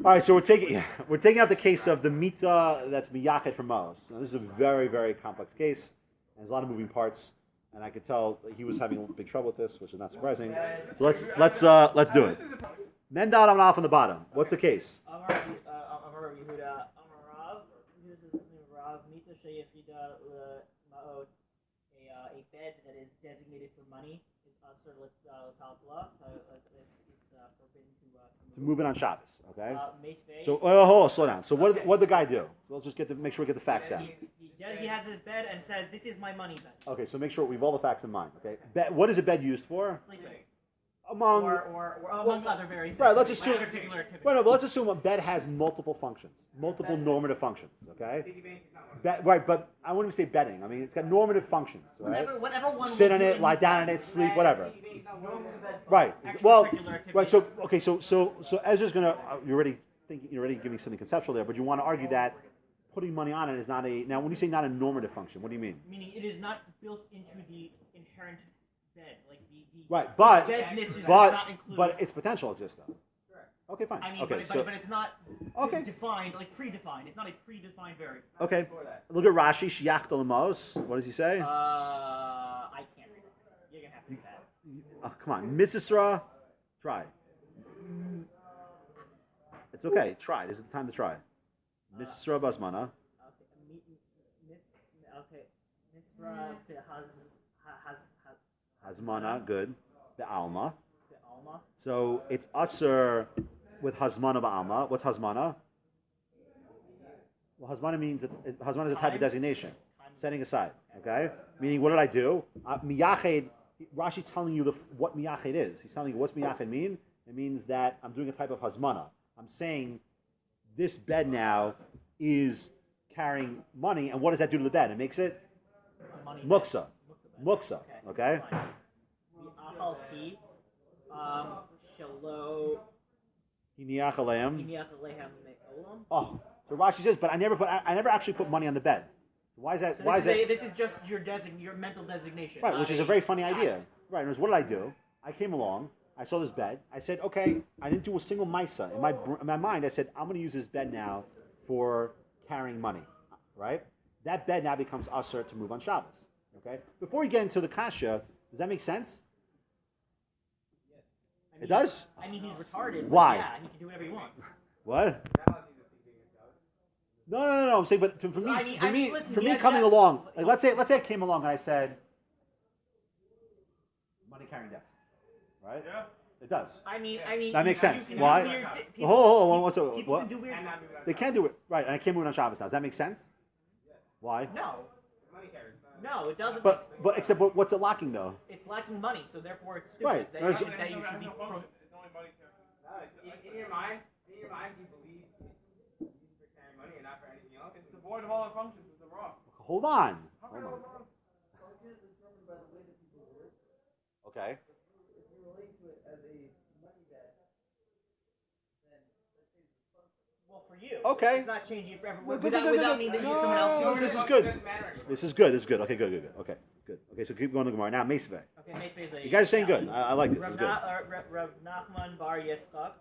All right, so we're taking out the case of the Mitah that's miyached from Maos. Now, this is a very, very complex case, and there's a lot of moving parts, and I could tell he was having big trouble with this, which is not surprising. So let's do it. Mendad on off on the bottom. What's the case? A bed that is designated for money is forbidden to move it on Shabbos. Okay. So hold slow down. So what did the guy do? So let's just make sure we get the facts down. He has his bed and says, "This is my money bed." Okay, so make sure we have all the facts in mind. Okay. What is a bed used for? Sleeping. Among other various right. Let's assume. particular activities. Right. No, but let's assume a bed has multiple functions, multiple normative functions. Okay. Right, but I wouldn't even say bedding. I mean, it's got normative functions. Right. Whatever one. Sit on it, lie down on it, sleep, whatever. Right. Well. Right. So okay. So Ezra's gonna. You're already giving something conceptual there, but you want to argue that putting money on it is not a. Now, when you say not a normative function, what do you mean? Meaning it is not built into the inherent bed, like the right, but bedness is not included. But its potential exists though. Correct. Okay, fine. I mean, okay, but it's not defined, like predefined. It's not a predefined variable. Okay. Look at Rashi. Shiach Lamos. What does he say? I can't read it. You're gonna have to do that. Come on, Misisra. Try. It's okay. Try. This is the time to try. Misisra Basmana. Okay. Misra Hazmana, good. The Alma. The Alma. So it's Asr with Hazmana Ba'alma. What's Hazmana? Well, Hazmana means Hazmana is a type of designation. Setting aside. Okay? Meaning, what did I do? Miyached, Rashi's telling you what Miyached is. He's telling you what's Miyached mean? It means that I'm doing a type of Hazmana. I'm saying this bed now is carrying money, and what does that do to the bed? It makes it Muktzeh. Muktzeh, okay? Oh, so Rashi says, but I never actually put money on the bed. Why is that? So this is just your mental designation. Right, which is a very funny idea. Right, what did I do? I came along, I saw this bed, I said, okay, I didn't do a single Misa. In my mind, I said, I'm going to use this bed now for carrying money, right? That bed now becomes Asr to move on Shabbos. Okay. Before we get into the kasha, does that make sense? Yes. It does. I mean, he's retarded. Why? Yeah, he can do whatever he wants. What? No. I'm saying, but for me, coming along, like let's say I came along and I said, money carrying desk, right? Yeah. It does. I mean, that makes sense. Why? Hold on. What? Can do weird. They can do it, right? And I can't move it on Shabbos now. Does that make sense? Why? No. No, it doesn't. But except what's it lacking though? It's lacking money, so therefore it's stupid. Right. That you should be. In your mind, you believe it's used for carrying money and not for anything else. It's devoid of all our functions. It's a rock. Hold on. Function is determined by the way that people work. Okay. If you relate to it as a money bed, then that changes the function. Well, for you. Okay. It's not changing for everyone. Without meaning that someone else can. This is good. This is good. Okay, good. Okay, good. Okay, so keep going to Gemara. Now, Mesve. Okay, Mesve is a... You guys are saying good. I like this. This is good. Rav Nachman Bar Yitzchak,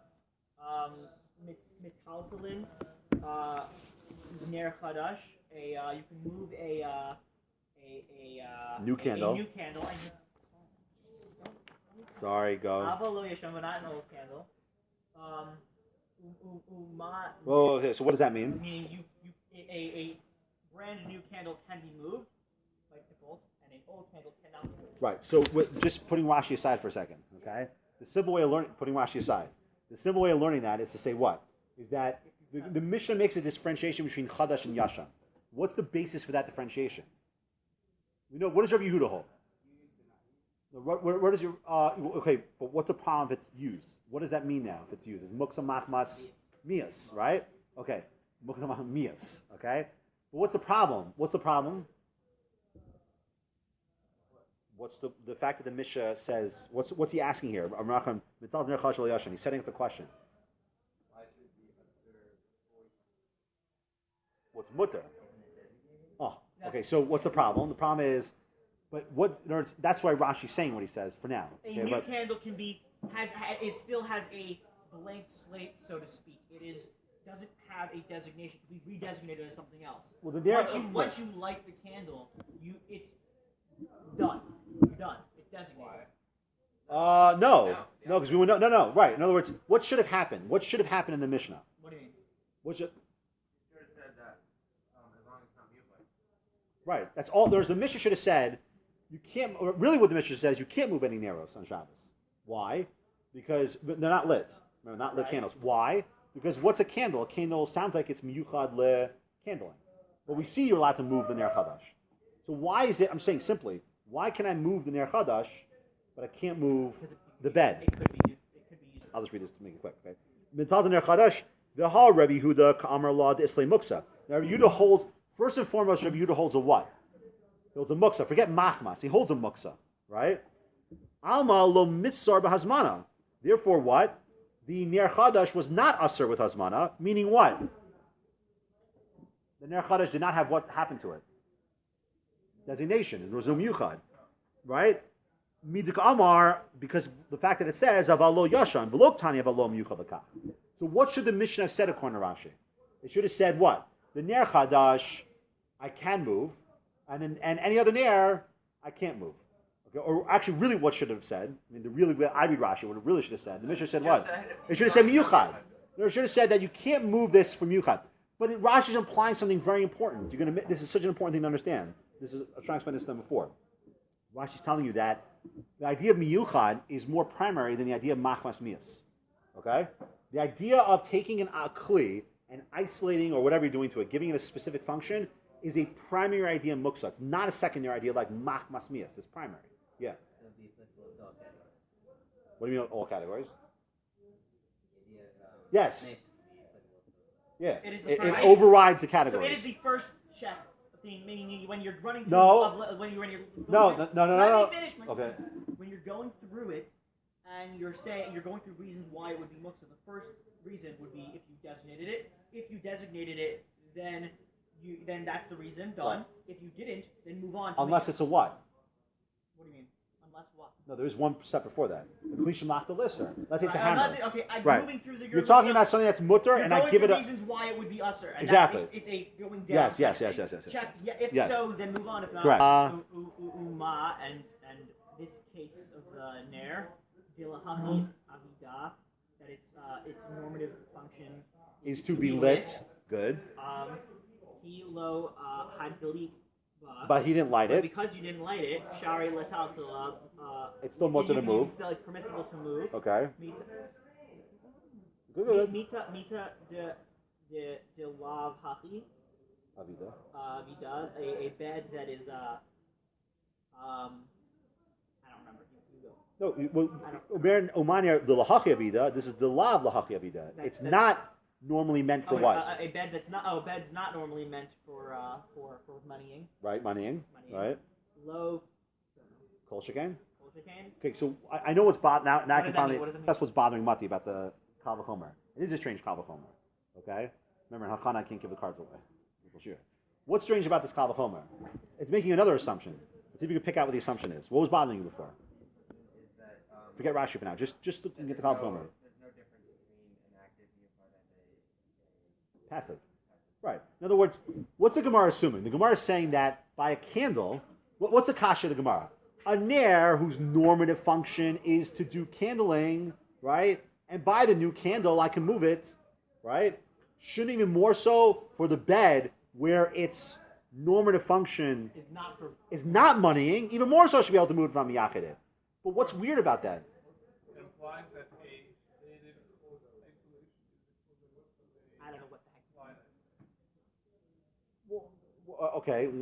Metaltalin, Ner Chadash, you can move a new candle. A new candle. Sorry, go. Ava lo yesham, but not an old candle. Well, okay, so what does that mean? Meaning a brand new candle can be moved by default, and an old candle cannot be moved. Right. So just putting Rashi aside for a second, okay? The simple way of putting Rashi aside. The simple way of learning that is to say what? Is that the Mishnah makes a differentiation between Chadash and Yashan. What's the basis for that differentiation? We know, what does Rav Yehuda hold? Where does your okay? But what's the problem if it's used? What does that mean now? If it's used, it's Muktzeh Machmas Mias, right? Okay, Muktzeh Machmas Mias. Okay, but what's the problem? What's the problem? What's the fact that the Mishnah says? What's he asking here? He's setting up the question. What's mutter? Oh, okay. So what's the problem? The problem is. But that's why Rashi's saying what he says for now. A new candle can be still has a blank slate, so to speak. Doesn't have a designation. It can be redesignated as something else. Well, once you light the candle, it's done. You're done. It's designated. No, because we would no. Right. In other words, what should have happened? What should have happened in the Mishnah? What do you mean? What should? You should have said that as long as it's not mutilated. Right. That's all. The Mishnah should have said you can't. Or really, what the Mishnah says, you can't move any narrows on Shabbos. Why? Because they're not lit. No, not lit candles. Why? Because what's a candle? A candle sounds like it's miyuchad le candling. But we see you're allowed to move the ner chadash. So why is it? I'm saying simply, why can I move the ner chadash, but I can't move the bed? It could be used. I'll just read this to make it quick. Okay. Mitah ner chadash v'ha Rabbi Yehuda ka'amar la d'Islay Muktzeh. Now Rabbi Yehuda holds, first and foremost, Rabbi Yehuda holds a what? He holds a Muktzeh. Forget machmas. He holds a Muktzeh, right? Alma lo mitzar b'hazmana. Therefore, what? The ner chadash was not asur with hazmana, meaning what? The ner chadash did not have what happened to it. Designation. It was miyuchad, right? Midik amar, because the fact that it says avalo yashan v'lo tani avalo miyuchad l'kach. So what should the Mishnah have said according to Rashi? It should have said what? The ner chadash I can move, and any other ner I can't move. Or actually, really, what should have said? I mean, I read Rashi. What it really should have said. The Mishnah said what? It should have said miyuchad. It should have said that you can't move this from miyuchad. But Rashi is implying something very important. This is such an important thing to understand. I was trying to explain this to them before. Rashi's telling you that the idea of miyuchad is more primary than the idea of machmas mias. Okay? The idea of taking a kli and isolating or whatever you're doing to it, giving it a specific function, is a primary idea in muktzah. It's not a secondary idea like machmas mias. It's primary. Yeah. So it'd be applicable to all categories. What do you mean all categories? The idea of Yes. nation would be applicable to. Yeah. It is It overrides the So categories. it is the first check thing, meaning when you're running through No. when you're No. Let No. me finish my Okay. sentence. When you're going through it and you're going through reasons why it would be muktzah, the first reason would be if you designated it. If you designated it, then that's the reason, done. Right. If you didn't, then move on to Unless it's a what? What do you mean? Unless what? No, there is one step before that. The klisha mach the lister. Let's say it's a hammer. I'm Right. moving through the. You're talking about something that's mutter, and I give it a. reasons why it would be usher. And Exactly. It's a going down. Yes. Check. Yeah. If Yes. so, then move on. If not, Correct. Uma and this case of the ner dilahachi avida, that its normative function Is to be lit. Good. He lo hadili. But he didn't light But it. because you didn't light it, shari letal It's still mutter to move. Still, it's permissible to move. Okay. Mita Good. de lav hachi Avida. vida, a bed that is I don't remember. You go. No, Omania the lahachi avida. This is the lav lahachi avida. It's not normally meant for what? A bed that's not. Oh, a bed's not normally meant for moneying. Right, moneying. Right. Low. Kol shekain. Kol shekain. Okay, so I know what's now. Now I can does that finally. mean? What does it mean? That's what's bothering Mati about the kal v'chomer. It is a strange kal v'chomer. Okay. Remember, in Hakana I can't give the cards away. Sure. What's strange about this kal v'chomer? It's making another assumption. Let's see if you can pick out what the assumption is. What was bothering you before? Is that Forget Rashi for now. Just looking at the kal v'chomer. there's no difference between an active miyuchad and a Passive. Right. In other words, what's the Gemara assuming? The Gemara is saying that by a candle, what's the kasha of the Gemara? A ner whose normative function is to do candling, right? And by the new candle, I can move it, right? Shouldn't even more so for the bed where its normative function is not moneying. Even more so, I should be able to move it from Yachid. But what's weird about that? It implies that a stated isolation I don't know what the heck. Okay. It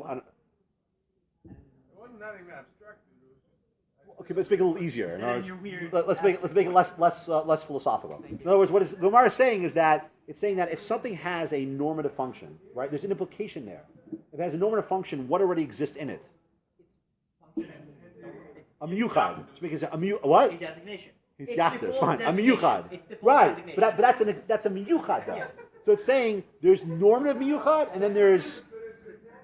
wasn't that even abstracted. Okay, but let's make it a little easier. So then you're weird. Let's make it less philosophical. In other words, what the Gemara is saying is that it's saying that if something has a normative function, right? There's an implication there. If it has a normative function, what already exists in it? A miyuchad. What? A designation. It's fine. A designation. miyuchad. It's the full Right. designation. But that's a miyuchad though. Yeah. So it's saying there's normative miyuchad and then there's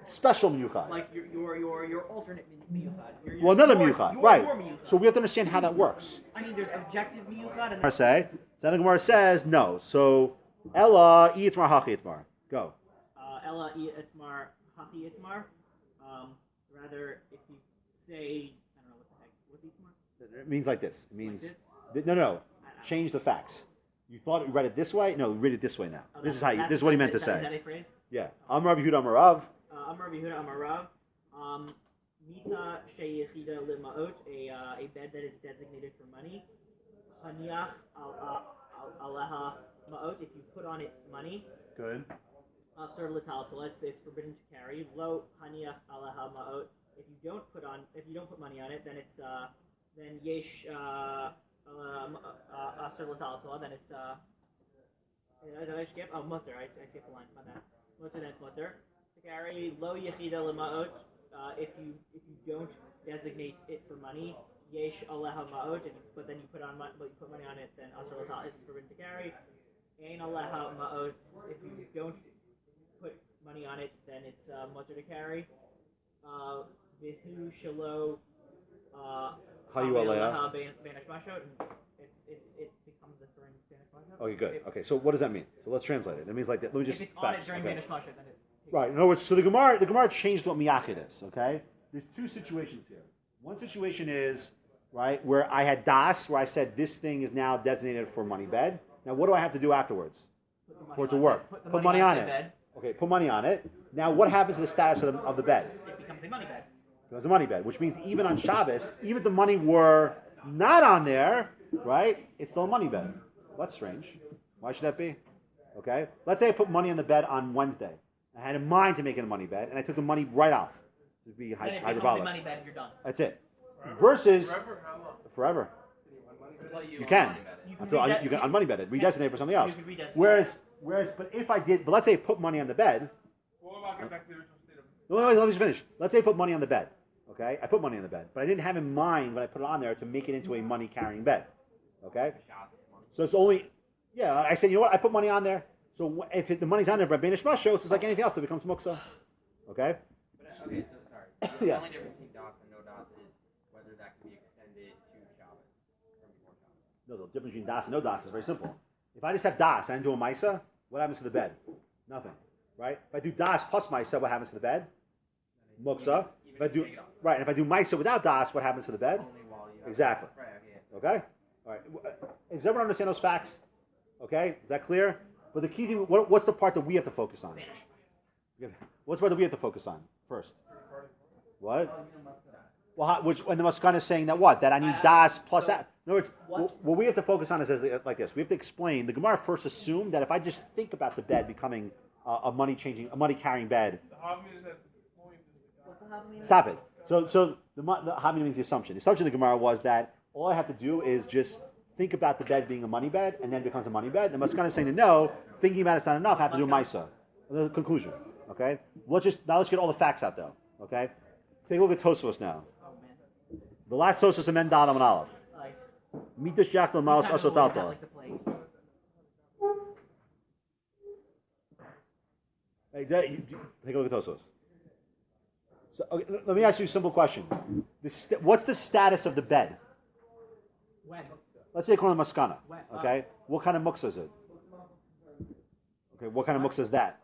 special miyuchad. Like your alternate miyuchad. Well, another your miyuchad, your right? miyuchad. So we have to understand how that works. I mean, there's objective miyuchad and I say So the Gemara says no. So Ella Itmar Hachi Itmar. Go. Ella Itmar Hachi Itmar. Rather, if you say, I don't know what the heck. What's Itmar? It means like this. It means Like no. Change the facts. You thought you read it this way? No, read it this way now. This is what he meant to say. Is that a phrase? Yeah. Amar Yehuda Amar Rav. Amar Yehuda Amar Rav. Mitah sheyechida lima'ot, a bed that is designated for money. Haniach aleha ma'ot, if you put on it money. Good. Asur l'taltal, it's forbidden to carry. Lo haniach aleha ma'ot, if you don't put money on it, then it's then yesh asur l'taltal, then it's did I skip? Oh, mutter. I skipped the line. My bad. Mutter, then it's mutter. To carry lo yechida lima'ot. If you don't designate it for money, yesh aleha ma'ot, but then you put money on it, then asur l'tal, it's forbidden to carry. Ein aleha ma'ot, if you don't put money on it, then it's mutter to carry. Vihu shelo Hayu aleha banish mashot, and it becomes the during banish mashot. Okay, good. Okay, so what does that mean? So let's translate it. It means like that. Let me just. If it's on it during banish mashot, then it. Right. In other words, so the Gemara changed what miyachid is. Okay. There's two situations here. One situation is right where I had das, where I said this thing is now designated for money bed. Now, what do I have to do afterwards for it to work? Put money on it. Bed. Okay. Put money on it. Now, what happens to the status of the bed? It becomes a money bed. It becomes a money bed, which means even on Shabbos, even if the money were not on there, right? It's still a money bed. Well, that's strange. Why should that be? Okay. Let's say I put money on the bed on Wednesday. I had in mind to make it a money bed, and I took the money right off. To be Then it becomes hyperbolic. a money bed and you're done. That's it. Versus Forever? How long? forever. Until You can. You can Until you can unmoney bed it, redesignate it for something else. You can redesignate. Whereas, but if I did, but let's say I put money on the bed. What about getting back to the original state of No, let me just finish. Let's say I put money on the bed. Okay, I put money on the bed, but I didn't have in mind when I put it on there to make it into a money carrying bed. Okay, so it's only I said, you know what? I put money on there. So if the money's on there by Banish Mashos, it's like anything else. It becomes Muktzeh. Okay? But, okay, so sorry. The Yeah. only difference between DOS and no DOS is whether that can be extended to Shabbos from before Shabbos. No, the difference between Das and no Das is very simple. If I just have Das and I do a Maisa, what happens to the bed? Nothing. Right? If I do Das plus Maisa, what happens to the bed? Muktzeh. If I do right, and if I do Maisa without Das, what happens to the bed? Only while you have Exactly. Right, okay. Okay? All right. Does everyone understand those facts? Okay? Is that clear? But the key thing, what's the part that we have to focus on? What's the part that we have to focus on first? What? Well, when the Maskana is saying that what? That I need Das plus that. In other words, what we have to focus on is like this. We have to explain. The Gemara first assumed that if I just think about the bed becoming a money carrying bed. The Havamina said the point is What's the Havamina? Stop it. So the Havamina means the assumption. The assumption of the Gemara was that all I have to do is just think about the bed being a money bed, and then it becomes a money bed. The Maskana is saying that no, thinking about it's not enough. I have to do Maisa. The conclusion. Okay. Let's get all the facts out though. Okay. Take a look at Tosfos now. Oh man. The last Tosfos amend Dal and Aleph. Like, Mitah shakal maos asotalta. like the plague. Hey, take a look at Tosfos. So let me ask you a simple question. What's the status of the bed? When? Let's say according to Maskana. When? Okay. What kind of muktzah is it? Okay. What kind of muktzah is that?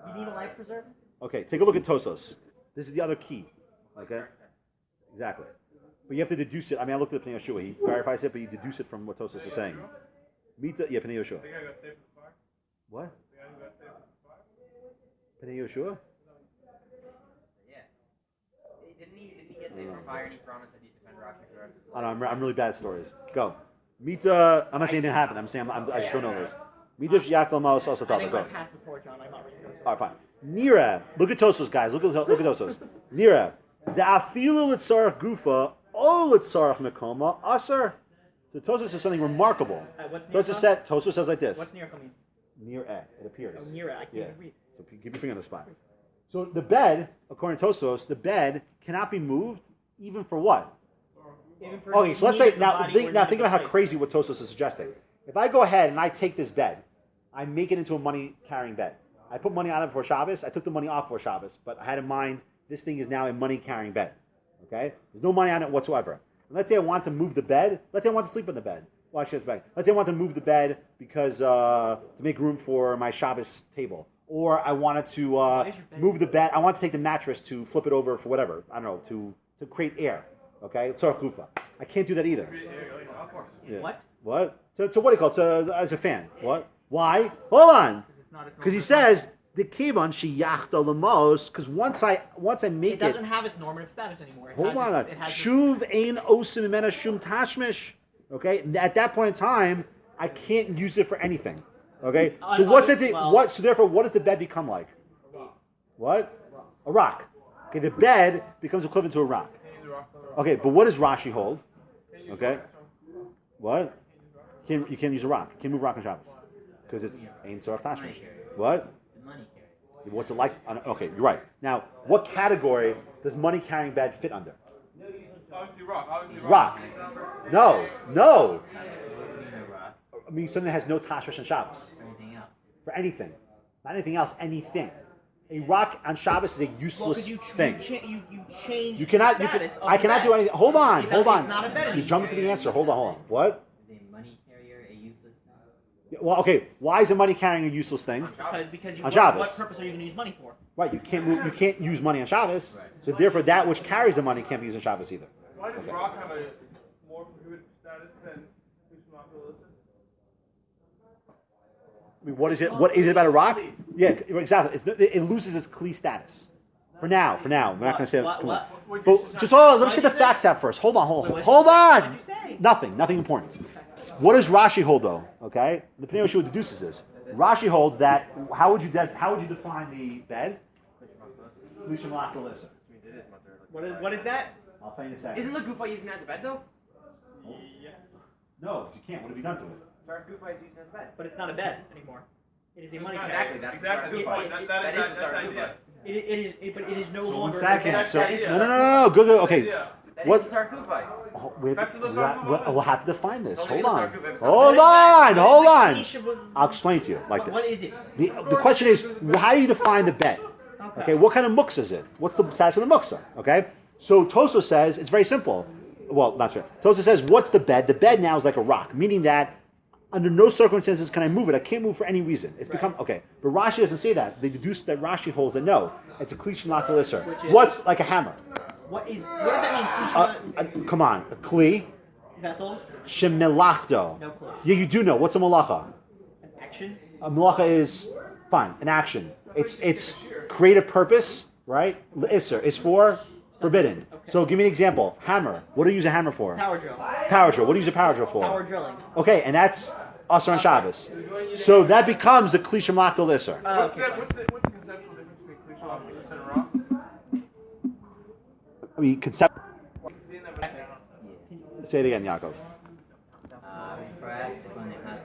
You need a life preserver? Okay. Take a look at Tosos. This is the other key. Okay. Exactly. But you have to deduce it. I mean, I looked at Pnei Yoshua. He verifies it, but you deduce it from what Tosos is saying. Mitah, yeah, Pnei Yoshua. The guy got saved from the fire? What? The guy who got saved from the fire? Pnei Yoshua? Yeah. Didn't he get saved from fire and he promised that he'd defend Rashi for the rest of his I life? don't know. I'm really bad at stories. Go. Mitah. I'm not saying it didn't happen. I'm saying I just don't know this. Mitah shakal maos I asotalta. think Go. I passed before, John. I'm not ready to go. All right, fine. Nira, look at Tosos, guys. Look at Tosos. Nira, the afilu litzarach gufa, o litzarach mekoma, aser. So Tosos is something remarkable. What's Tosos says like this. What's Nira mean? Near it appears. Oh, Nira. I can't Yeah. even read. So keep your finger on the spot. So the bed, according to Tosos, the bed cannot be moved even for what? Even for Okay, so let's say the now body think or about how place. crazy what Tosos is suggesting. If I go ahead and I take this bed, I make it into a money carrying bed. I put money on it for Shabbos. I took the money off for Shabbos, but I had in mind this thing is now a money carrying bed. Okay, there's no money on it whatsoever. Let's say I want to move the bed. Let's say I want to sleep in the bed. Well, actually, let's say I want to move the bed because to make room for my Shabbos table. Or I wanted to move the bed. I want to take the mattress to flip it over for whatever. I don't know, to create air. Okay? Tzarech gufa. I can't do that either. Of course. Yeah. What? So what do you call it? As a fan. What? Why? Hold on. Because he says the kivan she yachta lemos. Because once I make it doesn't have its normative status anymore. Hold on. Shuv ein osim imena shum tashmish. Okay. At that point in time, I can't use it for anything. Okay. So what's it? So therefore, what does the bed become like? What? A rock. Okay. The bed becomes equivalent to a rock. Okay. But what does Rashi hold? Okay. What? You can't use a rock. You can't move a rock on Shabbos because it's ein tzarech tashmish. What? It's a money carrier. What's it like? Okay, you're right. Now, what category does money carrying bed fit under? Obviously rock. Rock. No. I mean something that has no tashmish on Shabbos. Anything else? For anything, not anything else. Anything. A rock on Shabbos is a useless thing. You change. You cannot. I cannot do anything. Hold on. It's not a bed. You jump into the answer. Hold on. What? Is a money carrier a useless thing? Well, okay. Why is a money carrying a useless thing? Because on Shabbos. What purpose are you going to use money for? Right. You can't move. You can't use money on Shabbos. So therefore, that which carries the money can't be used on Shabbos either. Why does rock have a more prohibited status than I mean, what is it? What is it about a rock? Yeah, exactly. It loses its kli status. For now. We're not going to say that. But just let's get the facts out first. Hold on. What did you say? Nothing important. What does Rashi hold though? Okay, the Pnei Yehoshua deduces this. Rashi holds that. How would you define the bed? What is that? I'll tell you in a second. Isn't the gufa using as a bed though? No, you can't. What have you done to it? Sorry, gufa is using as a bed. But it's not a bed anymore. It is a money carrier. Exactly. That's Exactly. That is the idea. But it is no So longer. 1 second. That's So the idea. no. Good. Okay. That What? is the sarcofagi. We'll have to define this. Don't Hold leave the on. sarcophagus. Hold on. I'll explain to you like this. What is it? The question is, how do you define the bed? Okay, what kind of muktzeh is it? What's the status of the muktzeh? Okay, so Toso says it's very simple. Well, not fair. Toso says, what's the bed? The bed now is like a rock, meaning that under no circumstances can I move it. I can't move for any reason. It's become okay. But Rashi doesn't say that. They deduce that Rashi holds that no, it's a klish l'akal iser. What's like a hammer? What does that mean? Come on, a kli Vessel? shemelachdo. No clue. Yeah, you do know. What's a malacha? An action? A malacha is fine, an action. It's creative purpose, right? Isser is for forbidden. Okay. So give me an example. Hammer. What do you use a hammer for? Power drill. Power drill. What do you use a power drill for? Power drilling. Okay, and that's Asr on Shabbos. So that becomes a klisha maktal isser. What's the conceptual difference between Klisha Lachlis and rock? I mean, concept. Say it again, Yaakov. Perhaps when they have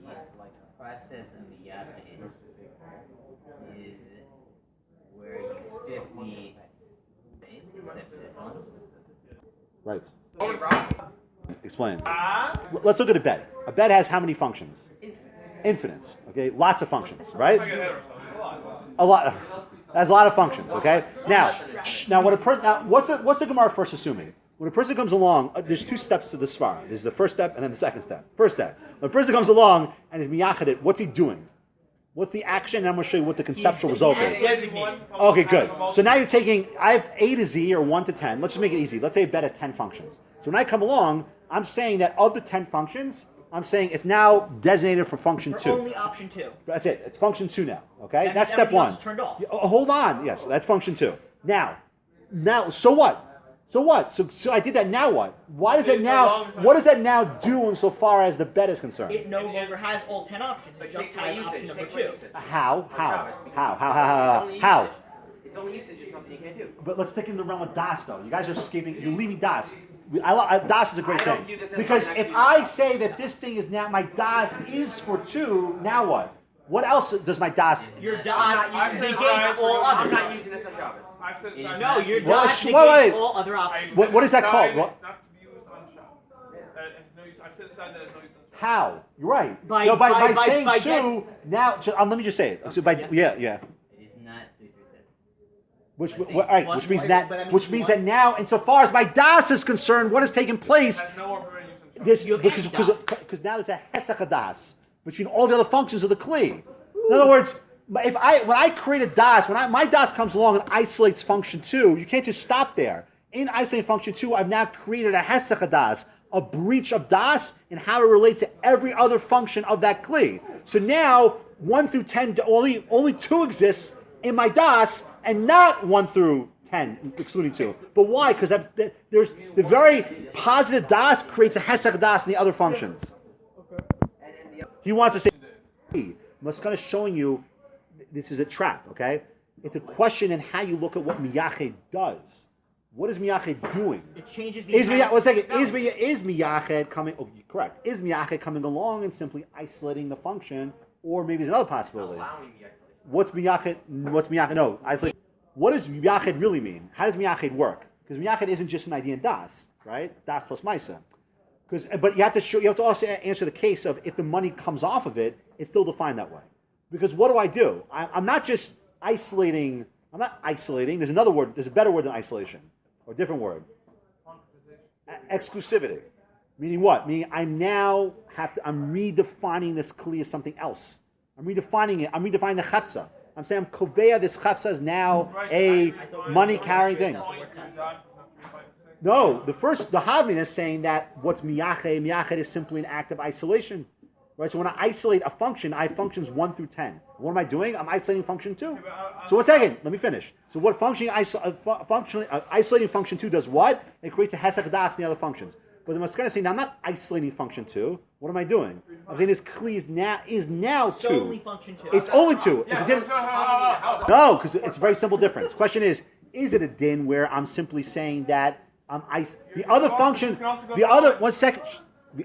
like the process of the yafin is where you strip the base except for this one. Right. Hey, rock. Explain. Let's look at a bed. A bed has how many functions? Infinite. Okay, lots of functions, right? A lot. Has a lot of functions. Okay. Now when a person, what's the Gemara first assuming? When a person comes along, there's 2 steps to the svara. There's the first step and then the second step. First step. When a person comes along and is miyachad it, what's he doing? What's the action? And I'm going to show you what the conceptual result is. Okay, good. So now you're taking, I have A to Z or 1 to 10. Let's just make it easy. Let's say a bed has 10 functions. So when I come along, I'm saying that of the 10 functions, I'm saying it's now designated for function 2. Only option 2. That's it. It's function 2 now. Okay? That That's means step everything 1. else is turned off. Hold on. Yes, that's function 2. Now, so what? So what? So I did that. Now what? Why does that now? What does that now do insofar as the bed is concerned? It no longer has all 10 options. It just has option number 2. How? Its only usage is something you can't do. But let's stick in the realm of das though. You guys are escaping. You're leaving das. Das is a great I don't thing view this as because something if I I say that this thing is now my das is for 2, now what? What else does my das? Your I'm dot not using negates this. all I'm others. not using this on Shabbos. No, your Well, dot wait. negates all other options. What is that called? What? Not to be used on Shabbos. I've set aside that it's no use on Shabbos. How? You're right. By- no, by by- saying by 2 now. Let me just say it. So by Yes. yeah. It is not 3%. Which Let's say wh- it's right, one which means more, that but that which means means that now, insofar as my das is concerned, what has taken place? That's no more permitted use of There's, You have because now there's a hesach das between all the other functions of the kli. In other words, when I create a das, my das comes along and isolates function 2, you can't just stop there. In isolating function 2, I've now created a hesach das, a breach of das, and how it relates to every other function of that kli. So now 1 through 10 only 2 exists in my das, and not 1 through 10, excluding 2. But why? Because there's the very positive das creates a hesach das in the other functions. He wants to say, Maskana is showing you this is a trap, okay? It's a question in how you look at what miyached does. What is miyached doing? It changes the. Is miyached coming? Oh, you're correct. Is miyached coming along and simply isolating the function, or maybe there's another possibility? allowing the isolation. What's miyached? No, isolation. What does miyached really mean? How does miyached work? Because miyached isn't just an idea in das, right? Das plus maisa. But you have to also answer the case of if the money comes off of it, it's still defined that way. Because what do? I'm not just isolating. I'm not isolating. There's another word. There's a better word than isolation, or a different word. Exclusivity. Meaning what? Meaning I'm redefining this kli as something else. I'm redefining it. I'm redefining the chafsa. I'm saying I'm koveya. This chafsa is now a money carrying thing. No, the Havmin is saying that what's miyached is simply an act of isolation, right? So when I isolate a function, I have functions 1 through 10. What am I doing? I'm isolating function 2. So 1 second, let me finish. So what isolating function 2 does what? It creates a hesach das in the other functions. But the Maskana is saying, now I'm not isolating function 2. What am I doing? I'm saying this kli is now 2. It's only function 2. It's only 2. No, because it's a very simple difference. Question is it a din where I'm simply saying that the other function, the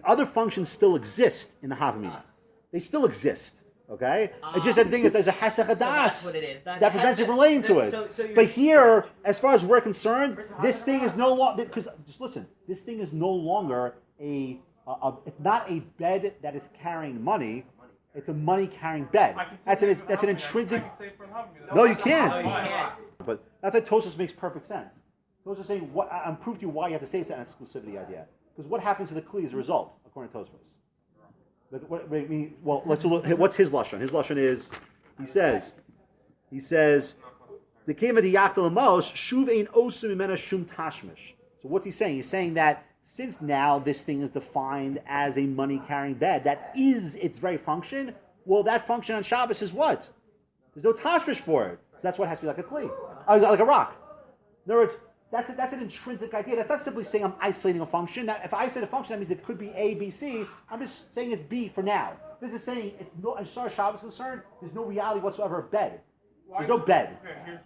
other functions still exist in the Havamina. They still exist. Okay? It's just that the thing is there's a hesach das that's what it is. that prevents you from relating to it. But here, as far as we're concerned, this thing is no longer, because just listen, this thing is no longer it's not a bed that is carrying money. It's a money carrying bed. That's an intrinsic. No, you can't. But that's why Tosfos makes perfect sense. Tosfos is saying, I'm proving to you why you have to say it's an exclusivity idea. Because what happens to the kli as a result, according to Tosfos? Let's look. What's his lashon? His lashon is, he says, the kema diyachta lamos shuv ein osum imena shum tashmish. So what's he saying? He's saying that since now this thing is defined as a money-carrying bed, that is its very function. Well, that function on Shabbos is what? There's no tashmish for it. So that's what it has to be like a kli, like a rock. In other words, that's an intrinsic idea. That's not simply saying I'm isolating a function. Now, if I isolate a function, that means it could be A, B, C. I'm just saying it's B for now. This is saying it's no, as far as Shabbos is concerned, there's no reality whatsoever of bed. There's no bed. Okay, here's